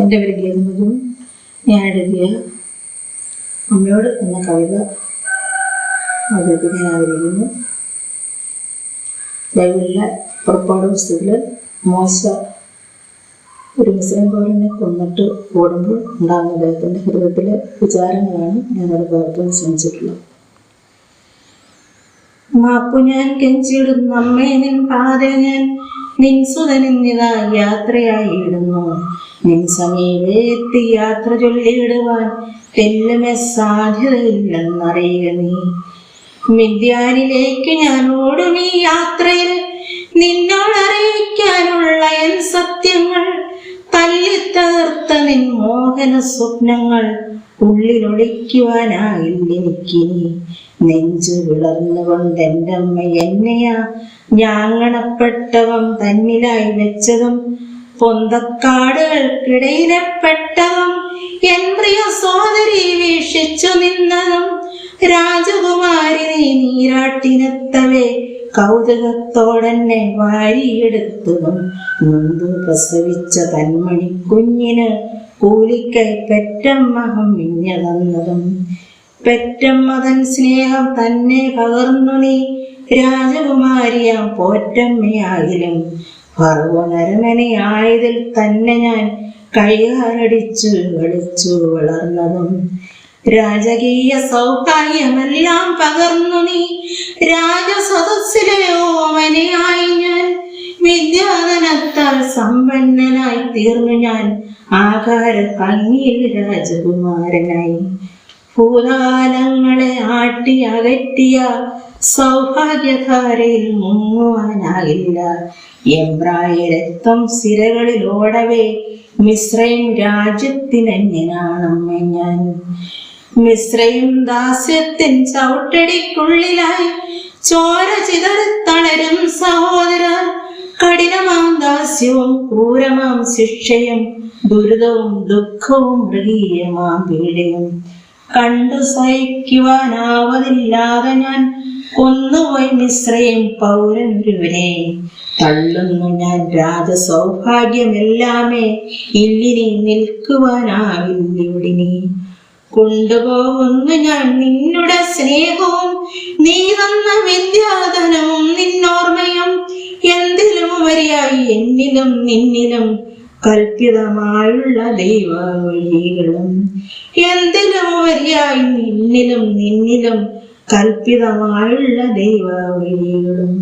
എൻ്റെ പേര് ഗീതമധു. ഞാൻ എഴുതിയ അമ്മയോട് എന്ന കവിത അവതരിപ്പിക്കാൻ ആഗ്രഹിക്കുന്നു. ബൈബിളിലെ പുറപ്പാട് പുസ്തകത്തിൽ മോശ ഒരു മുസ്ലിം പൗരനെ കൊന്നിട്ട് ഓടുമ്പോൾ ഉണ്ടാകുന്ന അദ്ദേഹത്തിൻ്റെ ഹൃദയത്തിലെ വിചാരങ്ങളാണ് ഞാനത് പകർത്താൻ ശ്രമിച്ചിട്ടുള്ളത്. മാപ്പു ഞാൻ കെഞ്ചിടുന്നു അമ്മേ, നിൻ പാത ഞാൻ നിൻ സുതനിന്നിതാ യാത്രയായിടുന്നു. നിൻ സമീപേ എത്തി യാത്ര ചൊല്ലിയിടുവാൻ തെല്ലുമേ സാധ്യതയില്ലെന്നറിയുക നീ. മിദ്യാനിലേക്ക് ഞാൻ ഓടും ഈ യാത്രയിൽ നിന്നോടറിയിക്കാനുള്ള എൻ സത്യങ്ങൾ. തല്ലിത്തകർത്ത നിൻ മോഹന സ്വപ്നങ്ങൾ ഉള്ളിലൊളിക്കുവാനായില്ലെനിക്കിനി. നെഞ്ചു വിളർന്നുകൊണ്ട് എൻ്റെ അമ്മ എന്നെയാ ഞാങ്ങണപ്പെട്ടവം തന്നിലായി വെച്ചതും പൊന്തക്കാടുകൾക്കിടയിലെപ്പെട്ടതും എൻ പ്രിയ സോദരി വീക്ഷിച്ചു നിന്നതും രാജകുമാരി നീ നീരാട്ടിനെത്തവേ കൗതുകത്തോടെന്നെ വാരിയെടുത്തതും മുമ്പ് പ്രസവിച്ച തന്മണി കുഞ്ഞിന് കൂലിക്കൈ പെറ്റമ്മഹം മിഞ്ഞതന്നതും പെറ്റമ്മ തൻ സ്നേഹം തന്നെ പകർന്നു നീ രാജകുമാരിയാം പോറ്റമ്മയാകിലും ഭർവനരമനയായതിൽ തന്നെ ഞാൻ കൈകാലടിച്ചു കളിച്ചു വളർന്നതും രാജകീയ സൗഭാഗ്യമെല്ലാം പകർന്നു നീ രാജസദസ്സിലെ ഓമനയായി ഞാൻ. വിദ്യാധനത്താൽ സമ്പന്നനായി തീർന്നു ഞാൻ ആകാര ഭംഗിയിൽ രാജകുമാരനായി. ഭൂതകാലങ്ങളെ ആട്ടി അകറ്റിയ സൗഭാഗ്യധാരയിൽ മുങ്ങുവാനാകില്ല. എബ്രായ രക്തം സിരകളിൽ ഓടവേ മിസ്രൈം രാജ്യത്തിനന്യനാണമ്മ ഞാൻ. മിസ്രൈം ദാസ്യത്തിൻ ചവിട്ടടിക്കുള്ളിലായി ചോര ചിതറിത്തളരും സഹോദരർ. കഠിനമാം ദാസ്യവും ക്രൂരമാം ശിക്ഷയും ദുരിതവും ദുഃഖവും മൃഗീയമാം പീഡയും കണ്ടു സഹിക്കുവാനാവതില്ലാതെ ഞാൻ കൊന്നുപോയി മിസ്രൈം പൗരനൊരുവരെ. തള്ളുന്നു ഞാൻ രാജസൗഭാഗ്യമെല്ലാമേ ഇല്ലിനി നിൽക്കുവാനാവില്ലിവിടിനി. കൊണ്ടുപോകുന്നു ഞാൻ നിന്നുടെ സ്നേഹവും നീ തന്ന വിദ്യാധനവും നിന്നോർമ്മയും. എന്തിലും ഉപരിയായി എന്നിലും നിന്നിലും കൽപ്പിതമായുള്ള ദൈവവഴികളും. എന്തിലും ഉപരിയായി എന്നിലും നിന്നിലും കൽപ്പിതമായുള്ള ദൈവവഴികളും.